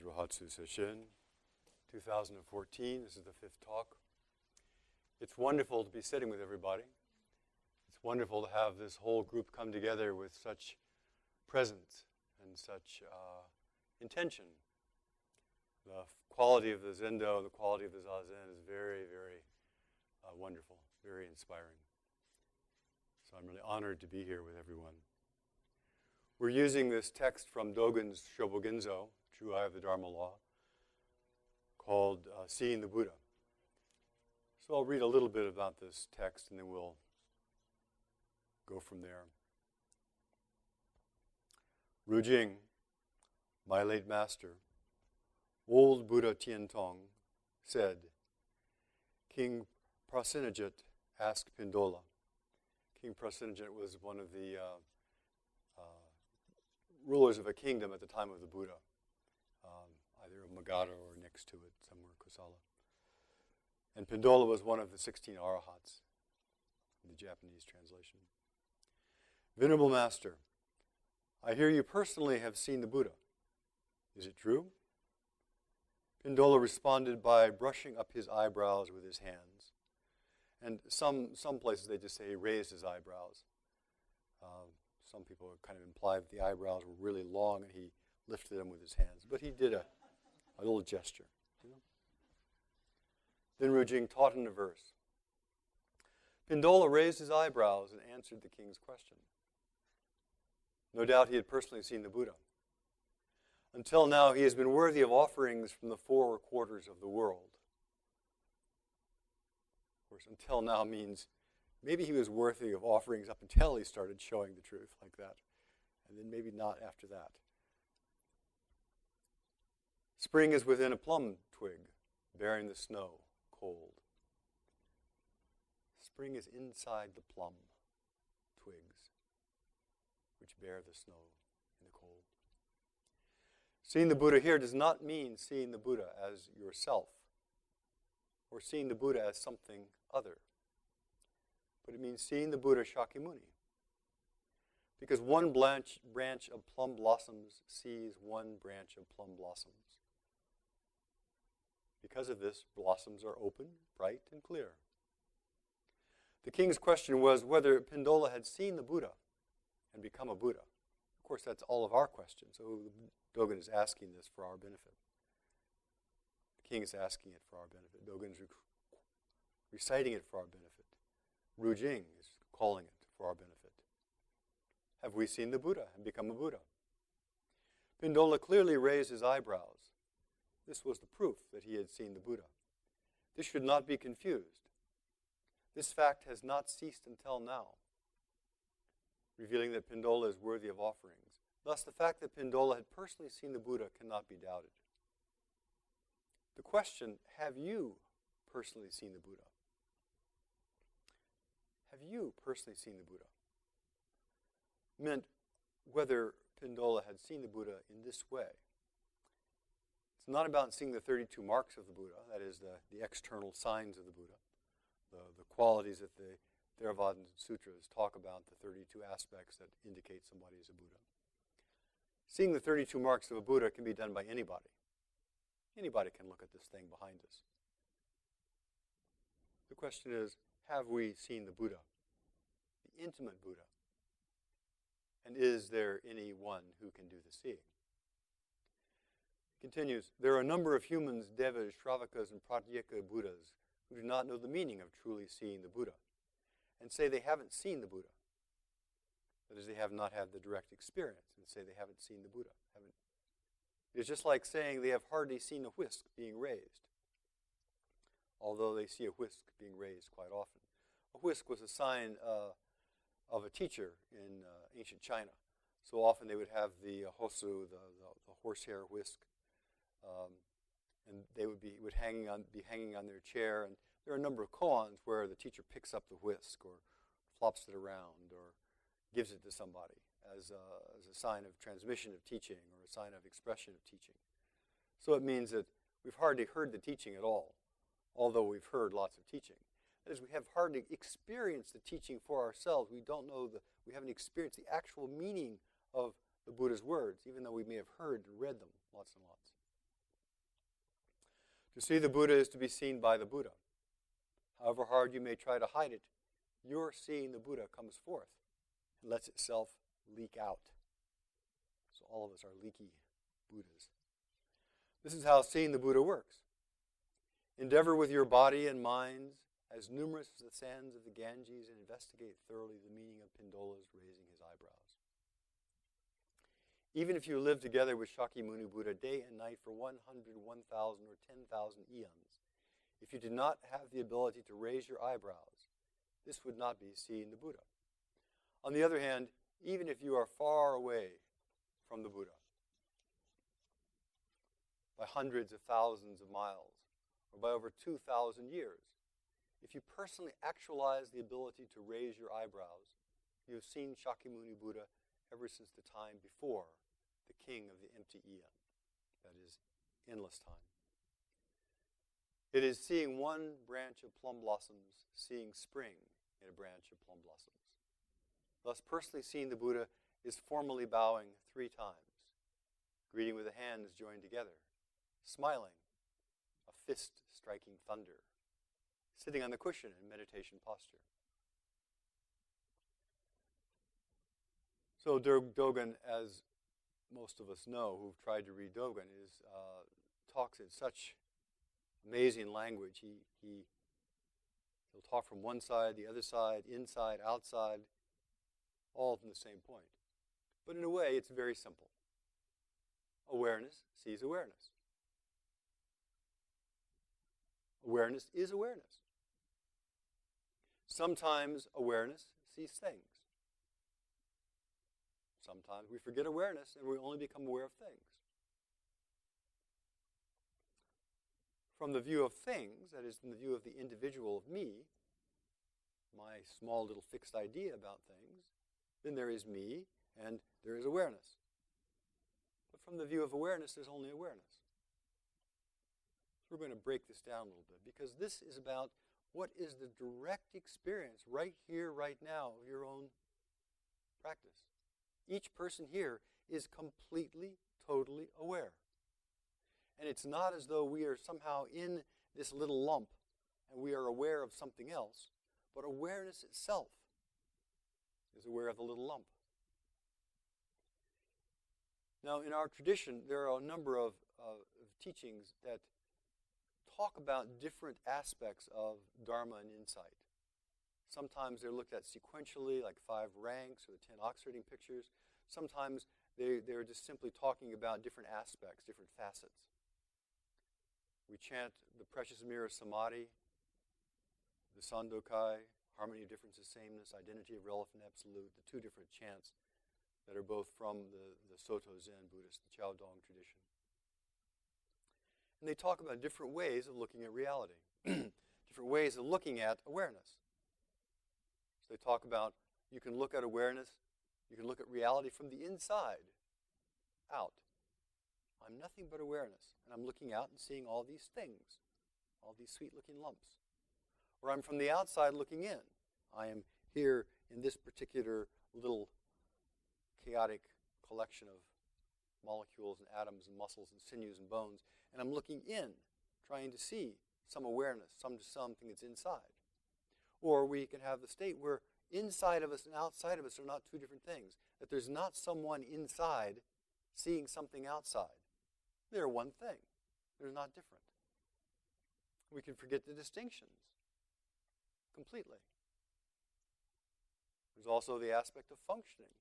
is Rohatsu Sesshin, 2014. This is the 5th talk. It's wonderful to be sitting with everybody. It's wonderful to have this whole group come together with such presence and such intention. The quality of the Zendo, the quality of the Zazen is very, very wonderful, very inspiring. So I'm really honored to be here with everyone. We're using this text from Dogen's Shobogenzo, True Eye of the Dharma Law, called Seeing the Buddha. So I'll read a little bit about this text and then we'll go from there. Rujing, my late master, old Buddha Tiantong, said, King Prasenajit asked Pindola. King Prasenajit was one of the rulers of a kingdom at the time of the Buddha, either of Magadha or next to it, somewhere Kosala. And Pindola was one of the 16 arahats in the Japanese translation. Venerable Master, I hear you personally have seen the Buddha. Is it true? Pindola responded by brushing up his eyebrows with his hands. And some places they just say he raised his eyebrows. Some people kind of imply that the eyebrows were really long and he lifted them with his hands. But he did a little gesture. You know? Then Rujing taught in a verse. Pindola raised his eyebrows and answered the king's question. No doubt he had personally seen the Buddha. Until now, he has been worthy of offerings from the 4 quarters of the world. Of course, until now means maybe he was worthy of offerings up until he started showing the truth like that. And then maybe not after that. Spring is within a plum twig, bearing the snow, cold. Spring is inside the plum twigs, which bear the snow in the cold. Seeing the Buddha here does not mean seeing the Buddha as yourself, or seeing the Buddha as something other. But it means seeing the Buddha Shakyamuni. Because one branch of plum blossoms sees one branch of plum blossoms. Because of this, blossoms are open, bright, and clear. The king's question was whether Pindola had seen the Buddha and become a Buddha. Of course, that's all of our questions. So Dogen is asking this for our benefit. The king is asking it for our benefit. Dogen is reciting it for our benefit. Rujing is calling it for our benefit. Have we seen the Buddha and become a Buddha? Pindola clearly raised his eyebrows. This was the proof that he had seen the Buddha. This should not be confused. This fact has not ceased until now, revealing that Pindola is worthy of offerings. Thus, the fact that Pindola had personally seen the Buddha cannot be doubted. The question, have you personally seen the Buddha? Have you personally seen the Buddha? Meant whether Pindola had seen the Buddha in this way. It's not about seeing the 32 marks of the Buddha, that is the external signs of the Buddha, the qualities that the Theravada Sutras talk about, the 32 aspects that indicate somebody is a Buddha. Seeing the 32 marks of a Buddha can be done by anybody. Anybody can look at this thing behind us. The question is, have we seen the Buddha, the intimate Buddha? And is there anyone who can do the seeing? It continues, there are a number of humans, devas, shravakas, and pratyeka Buddhas who do not know the meaning of truly seeing the Buddha and say they haven't seen the Buddha. That is, they have not had the direct experience and say they haven't seen the Buddha. It's just like saying they have hardly seen a whisk being raised, although they see a whisk being raised quite often. A whisk was a sign of a teacher in ancient China. So often they would have the hosu, the horsehair whisk, and they would be hanging on their chair. And there are a number of koans where the teacher picks up the whisk or flops it around or gives it to somebody as a sign of transmission of teaching or a sign of expression of teaching. So it means that we've hardly heard the teaching at all, although we've heard lots of teaching. That is, we have hardly experienced the teaching for ourselves. We haven't experienced the actual meaning of the Buddha's words, even though we may have heard and read them lots and lots. To see the Buddha is to be seen by the Buddha. However hard you may try to hide it, your seeing the Buddha comes forth and lets itself leak out. So all of us are leaky Buddhas. This is how seeing the Buddha works. Endeavor with your body and minds as numerous as the sands of the Ganges and investigate thoroughly the meaning of Pindola's raising his eyebrows. Even if you live together with Shakyamuni Buddha day and night for 100, 1,000, or 10,000 eons, if you did not have the ability to raise your eyebrows, this would not be seeing the Buddha. On the other hand, even if you are far away from the Buddha, by hundreds of thousands of miles, or by over 2,000 years, if you personally actualize the ability to raise your eyebrows, you have seen Shakyamuni Buddha ever since the time before the king of the empty eon, that is, endless time. It is seeing one branch of plum blossoms, seeing spring in a branch of plum blossoms. Thus, personally seeing the Buddha is formally bowing 3 times, greeting with the hands joined together, smiling, a fist striking thunder, sitting on the cushion in meditation posture. So Dogen, as most of us know who've tried to read Dogen, talks in such amazing language. He'll talk from one side, the other side, inside, outside, all from the same point. But in a way, it's very simple. Awareness sees awareness. Awareness is awareness. Sometimes awareness sees things. Sometimes we forget awareness and we only become aware of things. From the view of things, that is, from the view of the individual of me, my small little fixed idea about things, then there is me and there is awareness. But from the view of awareness, there's only awareness. So we're going to break this down a little bit, because this is about what is the direct experience right here, right now, of your own practice. Each person here is completely, totally aware. And it's not as though we are somehow in this little lump and we are aware of something else, but awareness itself is aware of the little lump. Now, in our tradition, there are a number of teachings that talk about different aspects of Dharma and insight. Sometimes they're looked at sequentially, like 5 ranks or the 10 ox herding pictures. Sometimes they're just simply talking about different aspects, different facets. We chant the precious mirror samadhi, the sandokai, harmony of differences, sameness, identity of relative and absolute, the 2 different chants that are both from the Soto Zen Buddhist, the Chaodong tradition. And they talk about different ways of looking at reality, different ways of looking at awareness. So they talk about you can look at awareness, you can look at reality from the inside out. I'm nothing but awareness, and I'm looking out and seeing all these things, all these sweet-looking lumps. Or I'm from the outside looking in. I am here in this particular little chaotic collection of molecules and atoms and muscles and sinews and bones, and I'm looking in, trying to see some awareness, something that's inside. Or we can have the state where inside of us and outside of us are not 2 different things, that there's not someone inside seeing something outside. They're one thing. They're not different. We can forget the distinctions completely. There's also the aspect of functioning.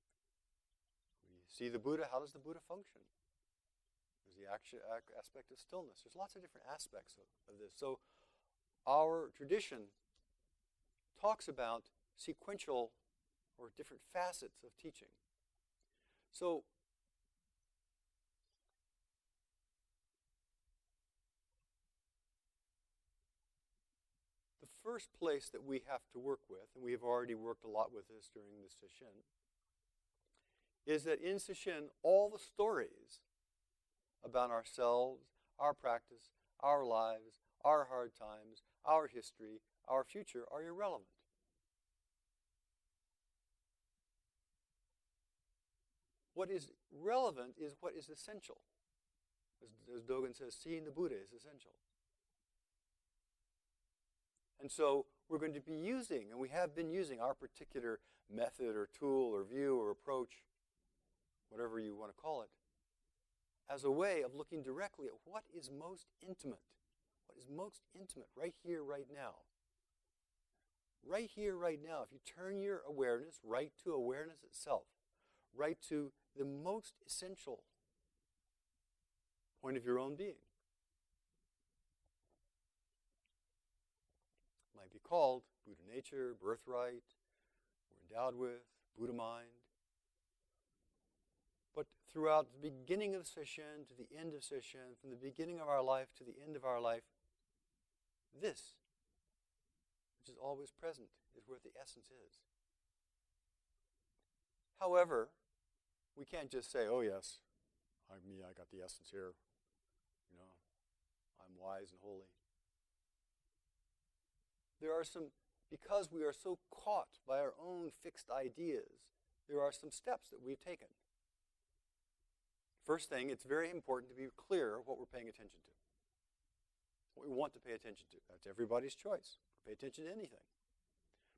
We see the Buddha. How does the Buddha function? There's the aspect of stillness. There's lots of different aspects of this. So our tradition talks about sequential or different facets of teaching. So the first place that we have to work with, and we have already worked a lot with this during the Sesshin, is that in Sesshin, all the stories about ourselves, our practice, our lives, our hard times, our history, our future are irrelevant. What is relevant is what is essential. As Dogen says, seeing the Buddha is essential. And so we're going to be using, and we have been using, our particular method or tool or view or approach, whatever you want to call it, as a way of looking directly at what is most intimate. What is most intimate right here, right now. Right here, right now. If you turn your awareness right to awareness itself, right to the most essential point of your own being. It might be called Buddha nature, birthright, we're endowed with, Buddha mind. But throughout the beginning of Sesshin to the end of Sesshin, from the beginning of our life to the end of our life, this, which is always present, is where the essence is. However, we can't just say, oh yes, I got the essence here. You know, I'm wise and holy. There are some, because we are so caught by our own fixed ideas, there are some steps that we've taken. First thing, it's very important to be clear what we're paying attention to. What we want to pay attention to. That's everybody's choice. Pay attention to anything.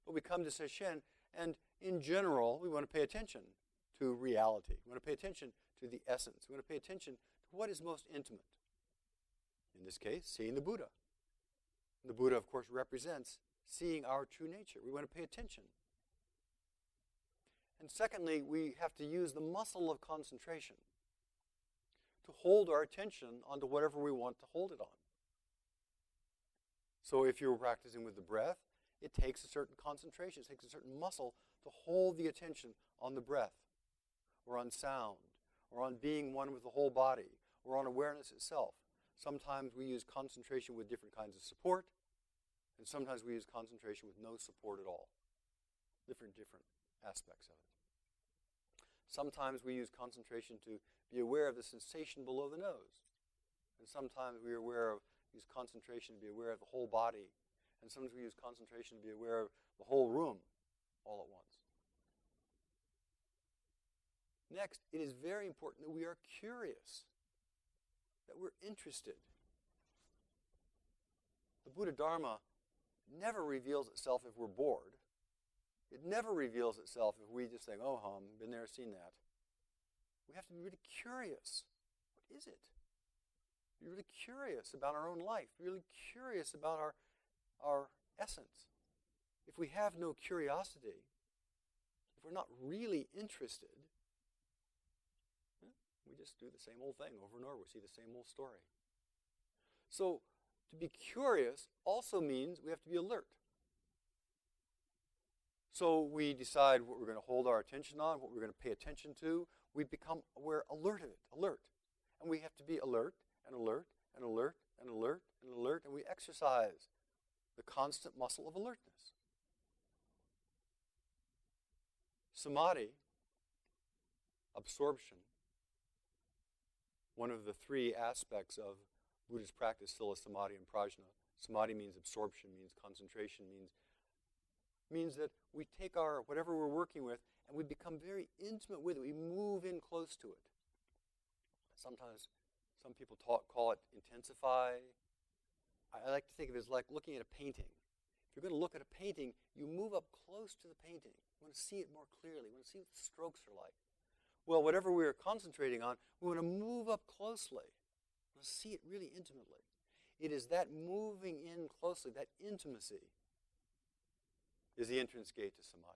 But we come to Sesshin, and in general, we want to pay attention to reality. We want to pay attention to the essence. We want to pay attention to what is most intimate. In this case, seeing the Buddha. And the Buddha, of course, represents seeing our true nature. We want to pay attention. And secondly, we have to use the muscle of concentration to hold our attention onto whatever we want to hold it on. So if you're practicing with the breath, it takes a certain concentration. It takes a certain muscle to hold the attention on the breath, or on sound, or on being one with the whole body, or on awareness itself. Sometimes we use concentration with different kinds of support, and sometimes we use concentration with no support at all. Different aspects of it. Sometimes we use concentration to be aware of the sensation below the nose. And sometimes we use concentration to be aware of the whole body. And sometimes we use concentration to be aware of the whole room all at once. Next, it is very important that we are curious, that we're interested. The Buddha Dharma never reveals itself if we're bored. It never reveals itself if we just think, oh, been there, seen that. We have to be really curious. What is it? Be really curious about our own life. Be really curious about our essence. If we have no curiosity, if we're not really interested, we just do the same old thing over and over. We see the same old story. So to be curious also means we have to be alert. So we decide what we're going to hold our attention on, what we're going to pay attention to. We become alert of it, alert. And we have to be alert and alert and alert and alert and alert, and we exercise the constant muscle of alertness. Samadhi, absorption, one of the three aspects of Buddha's practice, Sila, Samadhi, and Prajna. Samadhi means absorption, means concentration, means that we take our whatever we're working with and we become very intimate with it. We move in close to it. Sometimes some people call it intensify. I like to think of it as like looking at a painting. If you're going to look at a painting, you move up close to the painting. You want to see it more clearly. You want to see what the strokes are like. Well, whatever we are concentrating on, we want to move up closely. We want to see it really intimately. It is that moving in closely, that intimacy, is the entrance gate to Samadhi.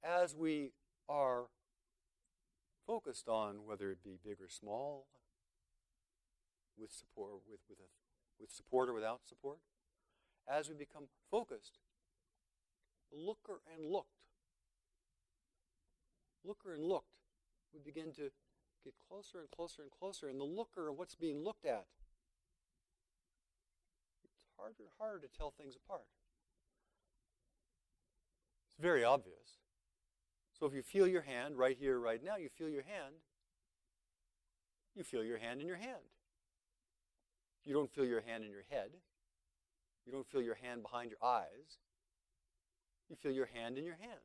As we are focused on whether it be big or small, with support, with support or without support, as we become focused, looker and looked, we begin to get closer and closer and closer, and the looker and what's being looked at, it's harder and harder to tell things apart. It's very obvious. So if you feel your hand right here, right now, you feel your hand in your hand. You don't feel your hand in your head. You don't feel your hand behind your eyes. You feel your hand in your hand.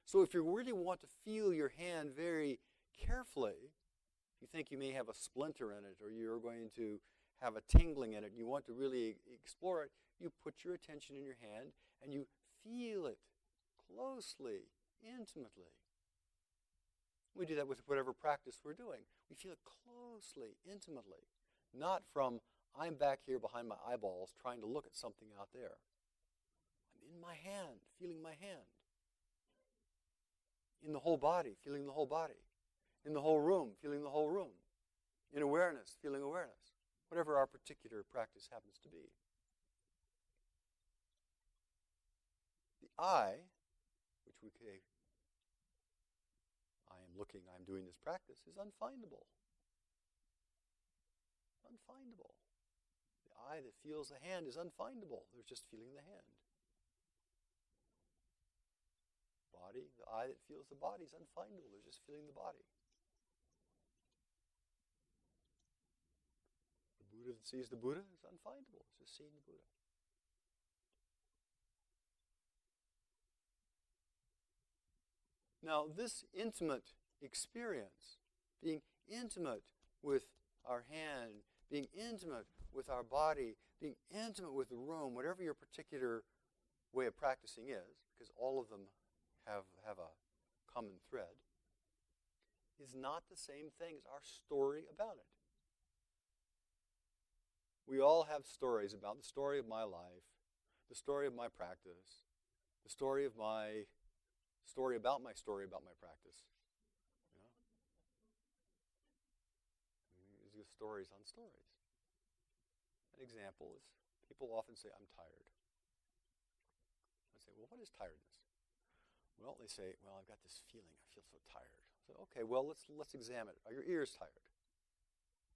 So if you really want to feel your hand very carefully, if you think you may have a splinter in it, or you're going to have a tingling in it and you want to really explore it, you put your attention in your hand and you feel it closely, intimately. We do that with whatever practice we're doing. We feel it closely, intimately, not from, I'm back here behind my eyeballs trying to look at something out there. I'm in my hand, feeling my hand. In the whole body, feeling the whole body. In the whole room, feeling the whole room. In awareness, feeling awareness. Whatever our particular practice happens to be. The I, which we say, I am looking, I am doing this practice, is unfindable. Unfindable. The I that feels the hand is unfindable. There's just feeling the hand. Body, the I that feels the body is unfindable. There's just feeling the body. The Buddha that sees the Buddha is unfindable. It's just seeing the Buddha. Now, this intimate experience, being intimate with our hand, being intimate with our body, being intimate with the room, whatever your particular way of practicing is, because all of them have a common thread, is not the same thing as our story about it. We all have stories about the story of my life, the story of my practice, the story of my story about my practice. You know? These are stories on stories. An example is people often say, I'm tired. I say, well, what is tiredness? Well, they say, well, I've got this feeling. I feel so tired. I say, okay, well, let's examine it. Are your ears tired?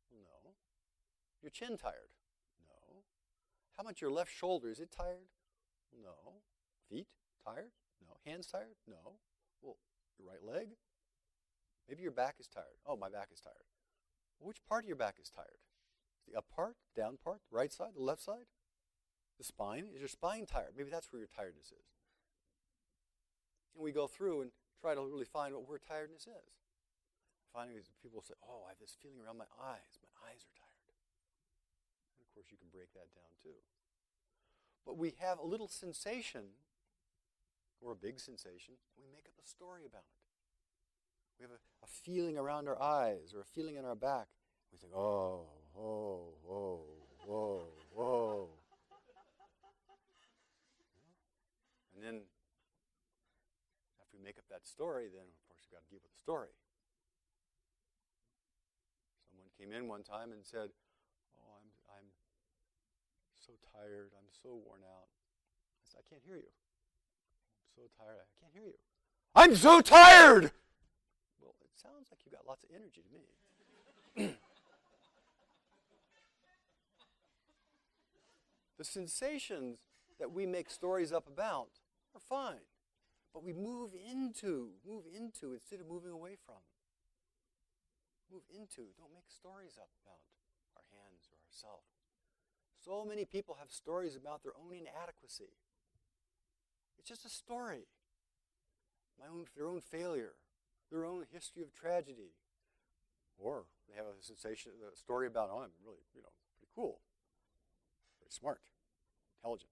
No. Your chin tired? No. How about your left shoulder? Is it tired? No. Feet tired? No. Hands tired? No. Well, your right leg? Maybe your back is tired. Oh, my back is tired. Well, which part of your back is tired? The up part, the down part, the right side, the left side? The spine? Is your spine tired? Maybe that's where your tiredness is. And we go through and try to really find where tiredness is. Finally, people say, oh, I have this feeling around my eyes. My eyes are tired. And of course, you can break that down too. But we have a little sensation, or a big sensation, and we make up a story about it. We have a feeling around our eyes, or a feeling in our back. We think, oh, whoa, whoa, whoa, whoa. And then, after we make up that story, then of course you've got to deal with the story. Someone came in one time and said, oh, I'm so tired, I'm so worn out. I said, I can't hear you. I'm so tired, I can't hear you. I'm so tired! Well, it sounds like you've got lots of energy to me. The sensations that we make stories up about are fine. But we move into instead of moving away from. Move into, don't make stories up about our hands or ourselves. So many people have stories about their own inadequacy. It's just a story. Their own failure, their own history of tragedy. Or they have a story about, oh, I'm really, pretty cool. Very smart, intelligent.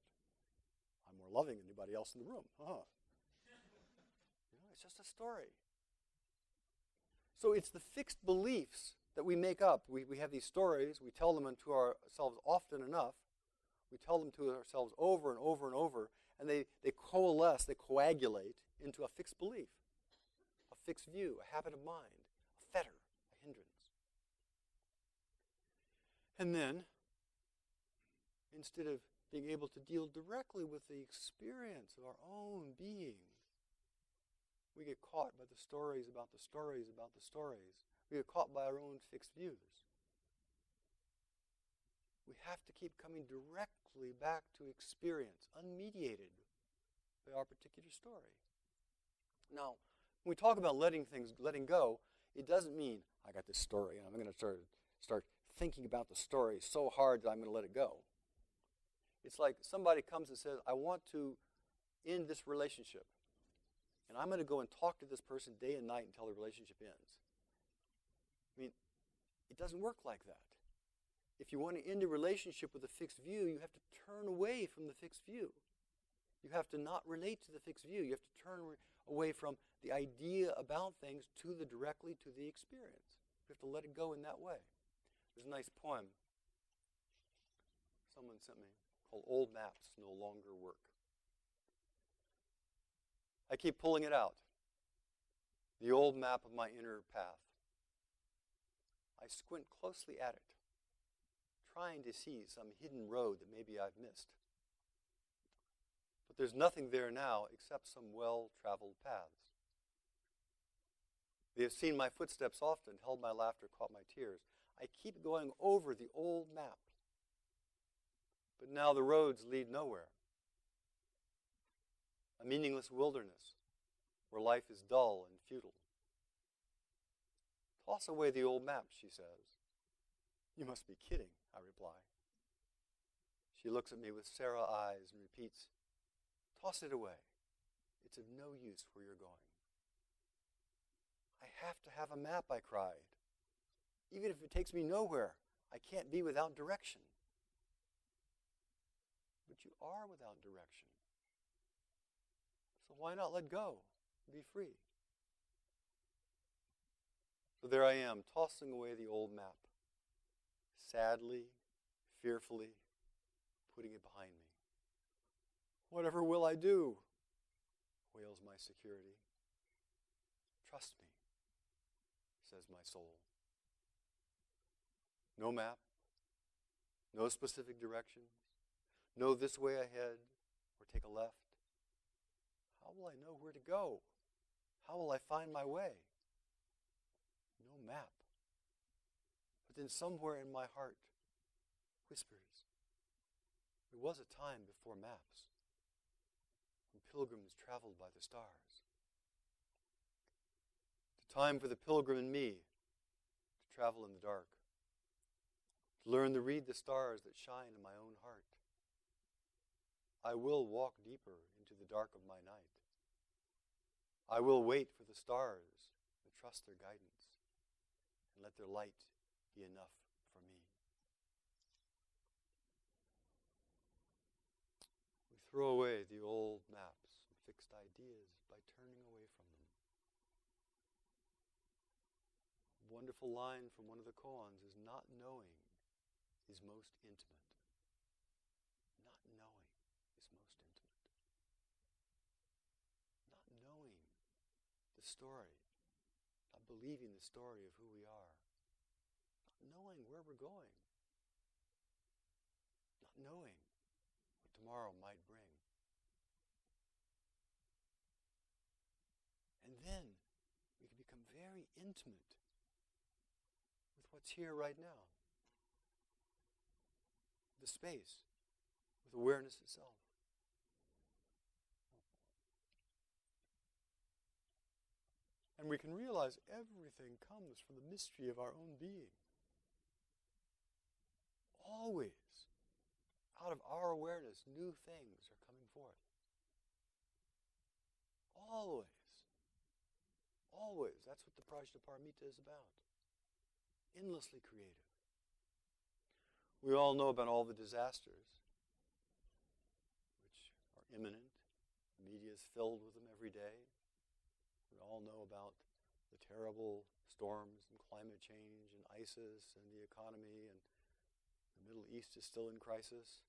I'm more loving than anybody else in the room. It's just a story. So it's the fixed beliefs that we make up. We have these stories. We tell them to ourselves often enough. We tell them to ourselves over and over and over. And they coalesce, they coagulate into a fixed belief, a fixed view, a habit of mind, a fetter, a hindrance. And then, instead of being able to deal directly with the experience of our own being, we get caught by the stories about the stories about the stories. We get caught by our own fixed views. We have to keep coming directly back to experience, unmediated by our particular story. Now, when we talk about letting go, it doesn't mean, I got this story and I'm going to start thinking about the story so hard that I'm going to let it go. It's like somebody comes and says, I want to end this relationship. And I'm going to go and talk to this person day and night until the relationship ends. I mean, it doesn't work like that. if you want to end a relationship with a fixed view, you have to turn away from the fixed view. You have to not relate to the fixed view. You have to turn away from the idea about things directly to the experience. You have to let it go in that way. There's a nice poem someone sent me called "Old Maps No Longer Work." I keep pulling it out. The old map of my inner path. I squint closely at it, trying to see some hidden road that maybe I've missed. But there's nothing there now except some well-traveled paths. They have seen my footsteps often, held my laughter, caught my tears. I keep going over the old map. But now the roads lead nowhere. A meaningless wilderness where life is dull and futile. Toss away the old map, she says. You must be kidding, I reply. She looks at me with Sarah eyes and repeats, toss it away. It's of no use where you're going. I have to have a map, I cried. Even if it takes me nowhere, I can't be without direction. But you are without direction. So why not let go and be free? So there I am, tossing away the old map, sadly, fearfully, putting it behind me. Whatever will I do? Wails my security. Trust me, says my soul. No map, no specific directions, no this way ahead or take a left. How will I know where to go? How will I find my way? No map. But then somewhere in my heart whispers, there was a time before maps, when pilgrims traveled by the stars. The time for the pilgrim in me to travel in the dark, to learn to read the stars that shine in my own heart. I will walk deeper into the dark of my night. I will wait for the stars and trust their guidance, and let their light be enough for me. We throw away the old maps and fixed ideas by turning away from them. A wonderful line from one of the koans is, not knowing is most intimate. Not knowing is most intimate. Not knowing the story, not believing the story of who we are, not knowing where we're going, not knowing what tomorrow might bring. And then we can become very intimate with what's here right now, the space, with awareness itself. And we can realize everything comes from the mystery of our own being. Always, out of our awareness, new things are coming forth. Always. Always. That's what the Prajnaparamita is about. Endlessly creative. We all know about all the disasters which are imminent. The media is filled with them every day. We all know about the terrible storms and climate change and ISIS and the economy, and the Middle East is still in crisis.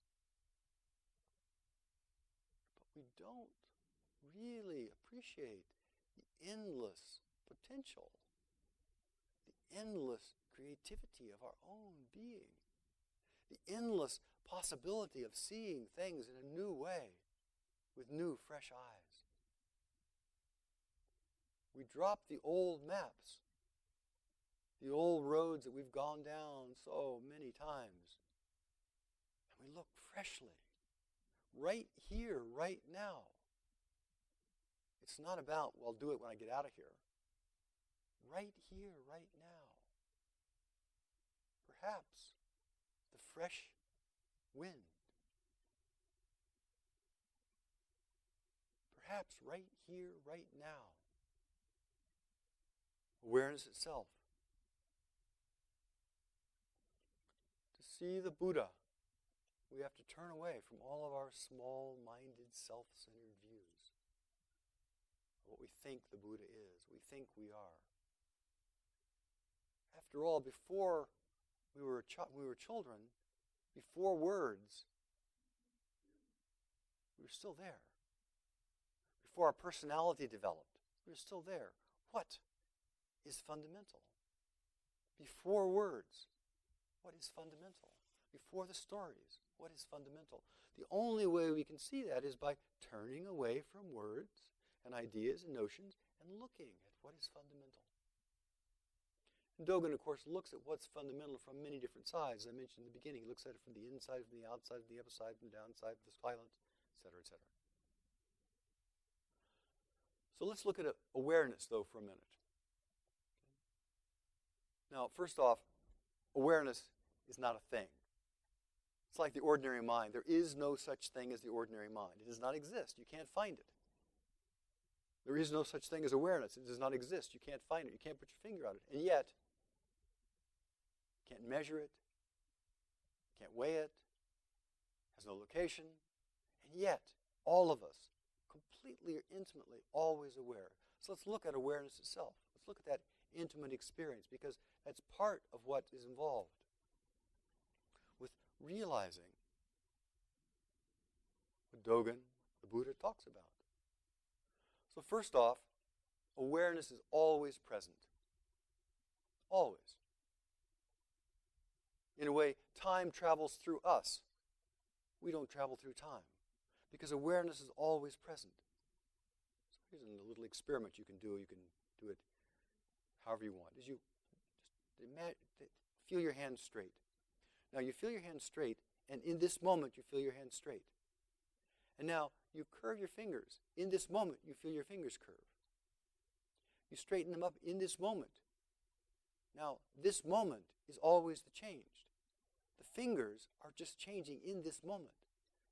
But we don't really appreciate the endless potential, the endless creativity of our own being, the endless possibility of seeing things in a new way with new, fresh eyes. We drop the old maps, the old roads that we've gone down so many times, and we look freshly, right here, right now. It's not about, well, I'll do it when I get out of here. Right here, right now. Perhaps the fresh wind. Perhaps right here, right now. Awareness itself. To see the Buddha, we have to turn away from all of our small-minded, self-centered views of what we think the Buddha is, we think we are. After all, before we were children, before words, we were still there. Before our personality developed, we were still there. What is fundamental? Before words, what is fundamental? Before the stories, what is fundamental? The only way we can see that is by turning away from words and ideas and notions and looking at what is fundamental. And Dogen, of course, looks at what's fundamental from many different sides. As I mentioned in the beginning, he looks at it from the inside, from the outside, from the upside, from the downside, from the silent, etc., etc. So let's look at awareness, though, for a minute. Now, first off, awareness is not a thing. It's like the ordinary mind. There is no such thing as the ordinary mind. It does not exist. You can't find it. There is no such thing as awareness. It does not exist. You can't find it. You can't put your finger on it. And yet, you can't measure it. You can't weigh it. It has no location. And yet, all of us, completely or intimately, always aware. So let's look at awareness itself. Let's look at that intimate experience, because that's part of what is involved with realizing what Dogen, the Buddha, talks about. So first off, awareness is always present. Always. In a way, time travels through us. We don't travel through time, because awareness is always present. So here's a little experiment you can do. You can do it however you want. Is you just feel your hand straight. Now you feel your hand straight, and in this moment you feel your hand straight. And now you curve your fingers. In this moment you feel your fingers curve. You straighten them up in this moment. Now this moment is always the changed. The fingers are just changing in this moment.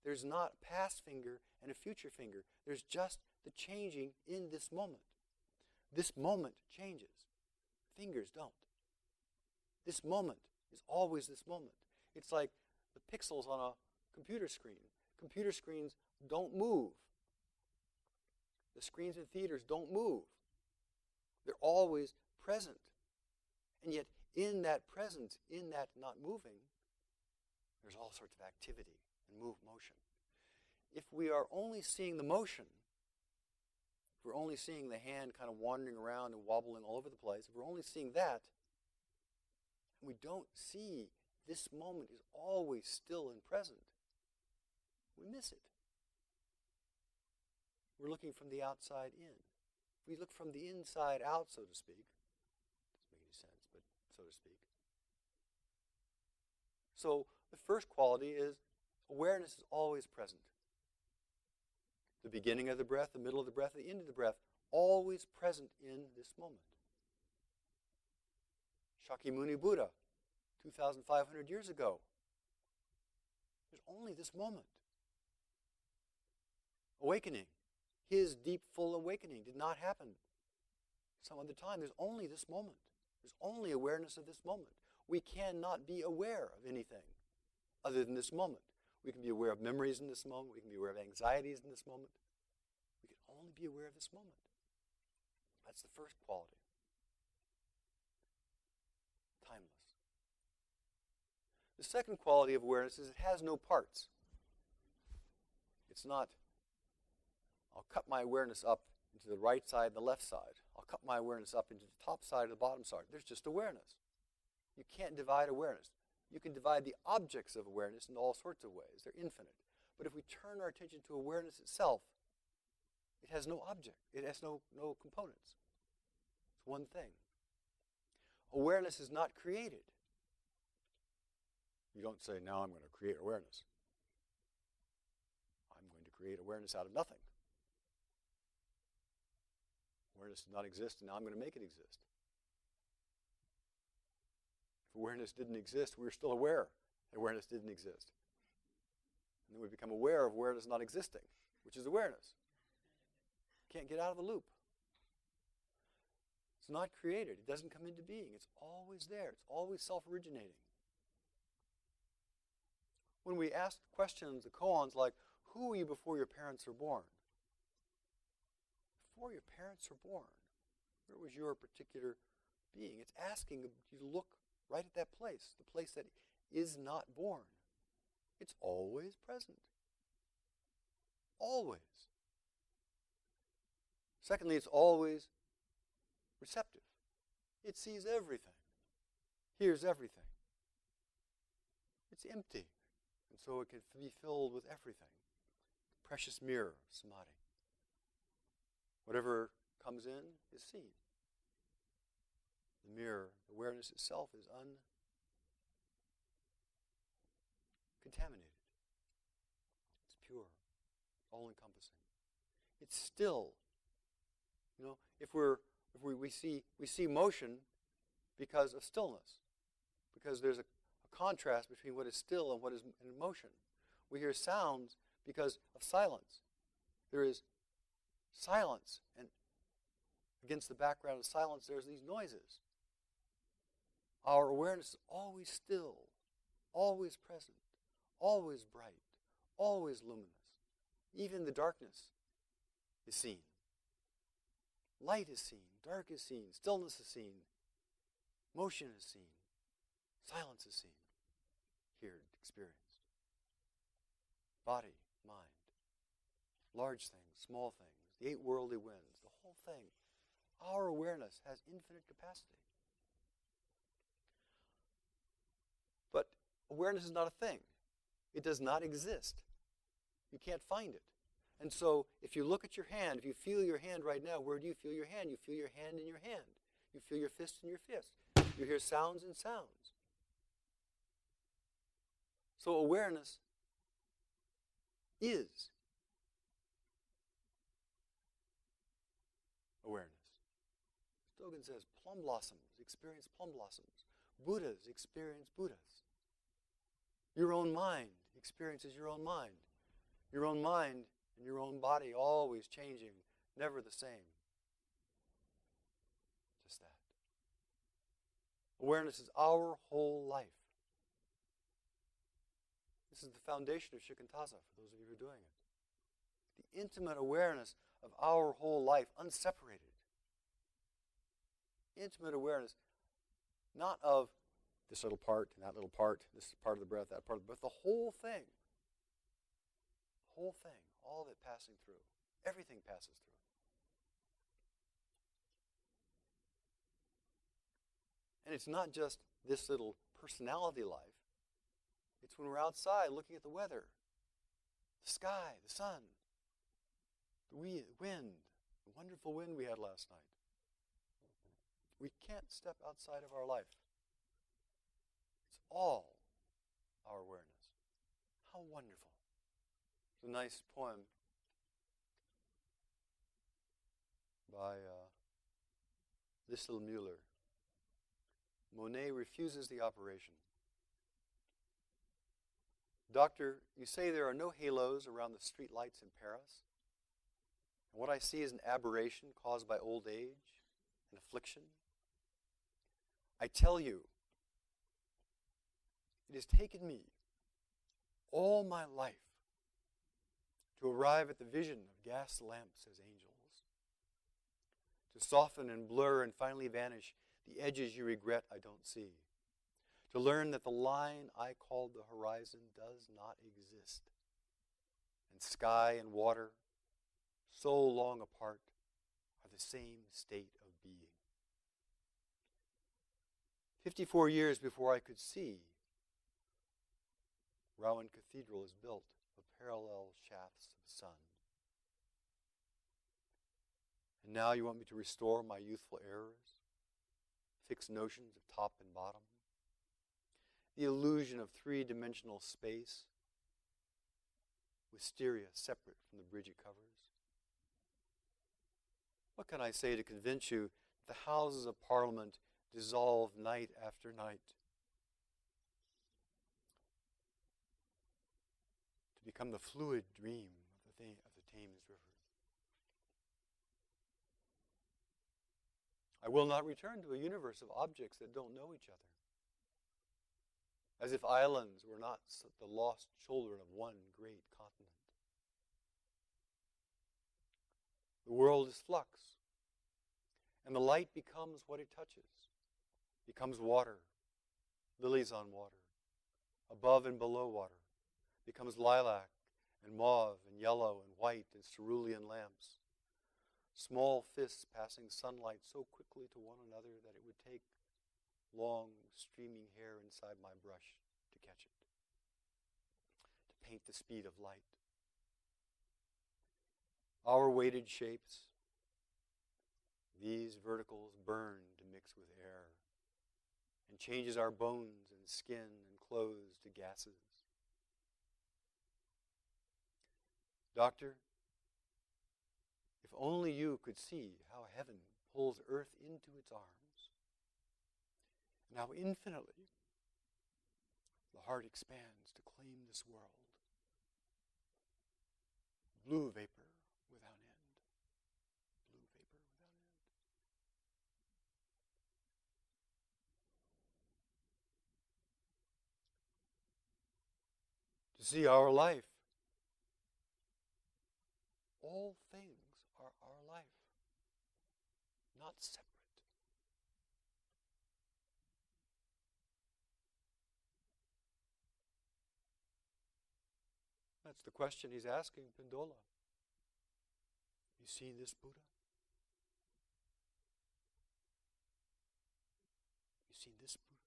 There's not a past finger and a future finger. There's just the changing in this moment. This moment changes. Fingers don't. This moment is always this moment. It's like the pixels on a computer screen. Computer screens don't move. The screens in theaters don't move. They're always present. And yet, in that presence, in that not moving, there's all sorts of activity and motion. If we are only seeing the motion, if we're only seeing the hand kind of wandering around and wobbling all over the place, if we're only seeing that, and we don't see this moment is always still and present, we miss it. We're looking from the outside in. If we look from the inside out, so to speak, doesn't make any sense, but so to speak. So the first quality is awareness is always present. The beginning of the breath, the middle of the breath, the end of the breath, always present in this moment. Shakyamuni Buddha, 2,500 years ago. There's only this moment. Awakening. His deep, full awakening did not happen some other time. There's only this moment. There's only awareness of this moment. We cannot be aware of anything other than this moment. We can be aware of memories in this moment. We can be aware of anxieties in this moment. We can only be aware of this moment. That's the first quality. Timeless. The second quality of awareness is it has no parts. It's not, I'll cut my awareness up into the right side and the left side. I'll cut my awareness up into the top side or the bottom side. There's just awareness. You can't divide awareness. You can divide the objects of awareness in all sorts of ways. They're infinite. But if we turn our attention to awareness itself, it has no object. It has no components. It's one thing. Awareness is not created. You don't say, now I'm going to create awareness. I'm going to create awareness out of nothing. Awareness does not exist, and now I'm going to make it exist. If awareness didn't exist, we were still aware that awareness didn't exist. And then we become aware of awareness not existing, which is awareness. Can't get out of the loop. It's not created. It doesn't come into being. It's always there. It's always self-originating. when we ask questions, the koans, like, who were you before your parents were born? Before your parents were born, where was your particular being? It's asking you to look right at that place, the place that is not born. It's always present. Always. Secondly, it's always receptive. It sees everything, hears everything. It's empty, and so it can be filled with everything. Precious mirror of samadhi. Whatever comes in is seen. The mirror, awareness itself is uncontaminated. It's pure, all-encompassing. It's still. You know, if we see motion because of stillness, because there's a contrast between what is still and what is in motion. We hear sounds because of silence. There is silence, and against the background of silence, there's these noises. Our awareness is always still, always present, always bright, always luminous. Even the darkness is seen. Light is seen, dark is seen, stillness is seen, motion is seen, silence is seen, heard, experienced. Body, mind, large things, small things, the 8 worldly winds, the whole thing. Our awareness has infinite capacity. But awareness is not a thing. It does not exist. You can't find it. And so if you look at your hand, if you feel your hand right now, where do you feel your hand? You feel your hand in your hand. You feel your fist in your fist. You hear sounds in sounds. So awareness is awareness. Dogen says plum blossoms experience plum blossoms. Buddhas experience Buddhas. Your own mind experiences your own mind. Your own mind and your own body always changing, never the same. Just that. Awareness is our whole life. This is the foundation of shikantaza for those of you who are doing it. The intimate awareness of our whole life, unseparated. Intimate awareness, not of this little part and that little part, this part of the breath, that part of the breath, but the whole thing. The whole thing, all of it passing through. Everything passes through. And it's not just this little personality life. It's when we're outside looking at the weather, the sky, the sun, the wind, the wonderful wind we had last night. We can't step outside of our life. It's all our awareness. How wonderful. It's a nice poem by Liesl Müller. Monet refuses the operation. Doctor, you say there are no halos around the street lights in Paris. And what I see is an aberration caused by old age and affliction. I tell you, it has taken me all my life to arrive at the vision of gas lamps as angels, to soften and blur and finally vanish the edges you regret I don't see, to learn that the line I called the horizon does not exist, and sky and water, so long apart, are the same state of being. 54 years before I could see, Rowan Cathedral is built of parallel shafts of sun. And now you want me to restore my youthful errors, fixed notions of top and bottom, the illusion of three-dimensional space, wisteria separate from the bridge it covers. What can I say to convince you that the Houses of Parliament dissolve night after night, to become the fluid dream of the Thames River? I will not return to a universe of objects that don't know each other. as if islands were not the lost children of one great continent. The world is flux, and the light becomes what it touches, becomes water, lilies on water, above and below water, becomes lilac and mauve and yellow and white and cerulean lamps, small fists passing sunlight so quickly to one another that it would take long, streaming hair inside my brush to catch it, to paint the speed of light. Our weighted shapes, these verticals burn to mix with air and changes our bones and skin and clothes to gases. Doctor, if only you could see how heaven pulls earth into its arms, and how infinitely the heart expands to claim this world. Blue vapor without end. Blue vapor without end. To see our life, all things are our life, not separate. That's the question he's asking Pindola. You seen this Buddha? You seen this Buddha?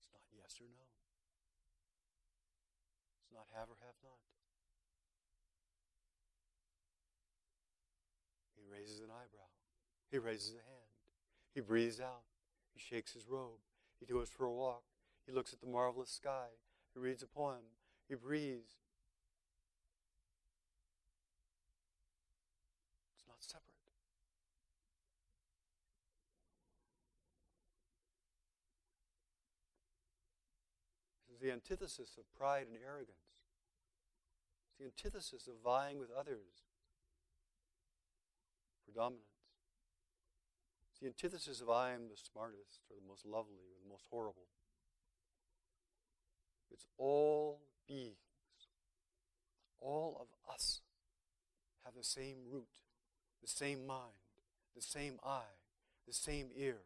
It's not yes or no. It's not have or have not. He raises an eyebrow. He raises a hand. He breathes out. He shakes his robe. He goes for a walk. He looks at the marvelous sky. He reads a poem. He breathes. It's not separate. This is the antithesis of pride and arrogance. It's the antithesis of vying with others for dominance. It's the antithesis of I am the smartest or the most lovely or the most horrible. It's all beings, all of us have the same root, the same mind, the same eye, the same ear.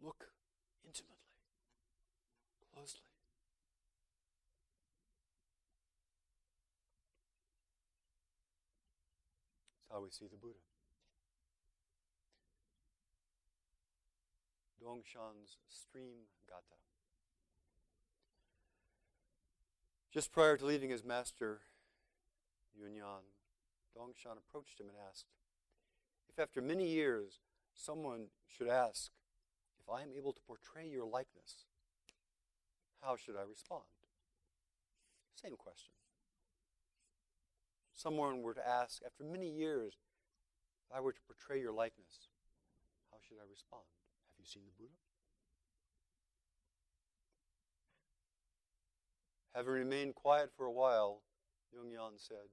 Look intimately, closely. That's how we see the Buddha. Dongshan's Stream Gata. Just prior to leaving his master, Yunyan, Dongshan approached him and asked, if after many years someone should ask if I am able to portray your likeness, how should I respond? Same question. Someone were to ask, after many years, if I were to portray your likeness, how should I respond? Have you seen the Buddha? Having remained quiet for a while, Yunyan said,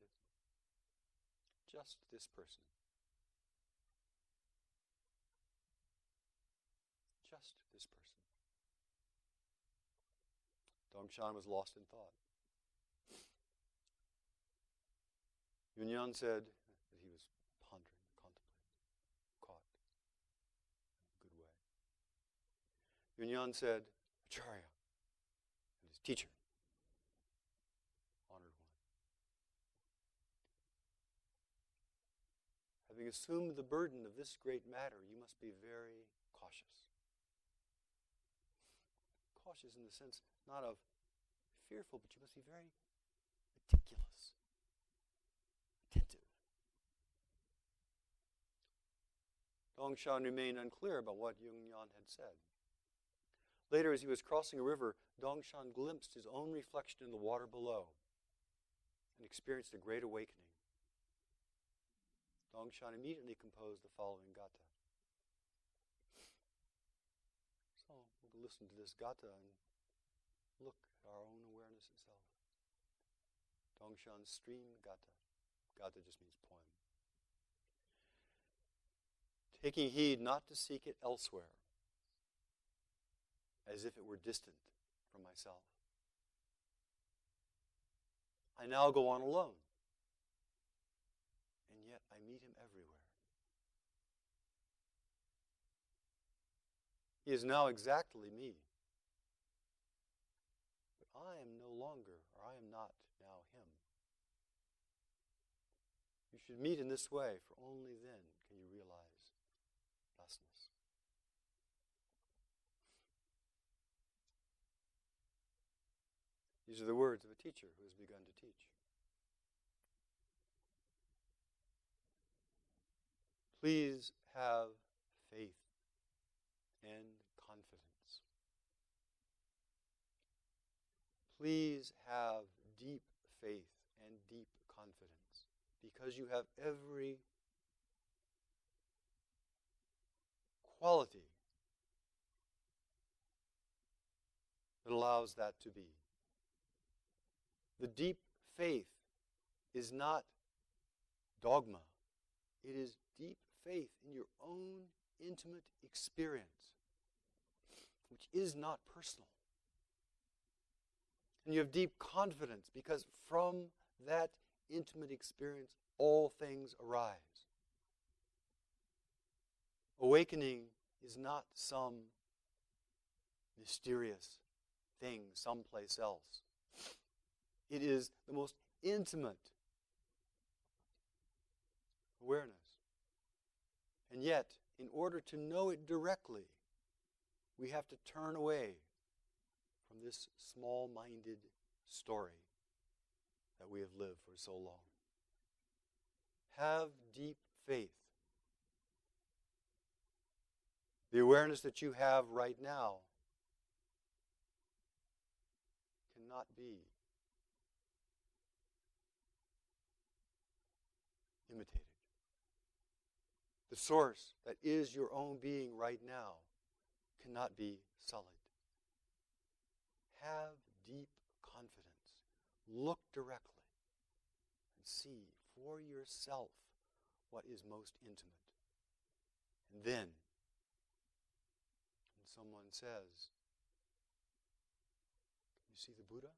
just this person. Just this person. Dongshan was lost in thought. Yunyan said that he was pondering, contemplating, caught in a good way. Yunyan said, Acharya, and his teacher, honored one. Having assumed the burden of this great matter, you must be very cautious. Cautious in the sense not of fearful, but you must be very meticulous, attentive. Dongshan remained unclear about what Yunyan had said. Later, as he was crossing a river, Dongshan glimpsed his own reflection in the water below and experienced a great awakening. Dongshan immediately composed the following gata. So we'll listen to this gata and look at our own awareness itself. Dongshan's Stream Gata. Gata just means poem. Taking heed not to seek it elsewhere, as if it were distant from myself. I now go on alone, and yet I meet him everywhere. He is now exactly me, but I am no longer, or I am not now him. You should meet in this way, for only then can you realize thusness. These are the words of a teacher who has begun to teach. Please have faith and confidence. Please have deep faith and deep confidence, because you have every quality that allows that to be. The deep faith is not dogma. It is deep faith in your own intimate experience, which is not personal. And you have deep confidence because from that intimate experience, all things arise. Awakening is not some mysterious thing someplace else. It is the most intimate awareness. And yet, in order to know it directly, we have to turn away from this small-minded story that we have lived for so long. Have deep faith. The awareness that you have right now cannot be imitated. The source that is your own being right now cannot be sullied. Have deep confidence. Look directly and see for yourself what is most intimate. And then, when someone says, "Can you see the Buddha?"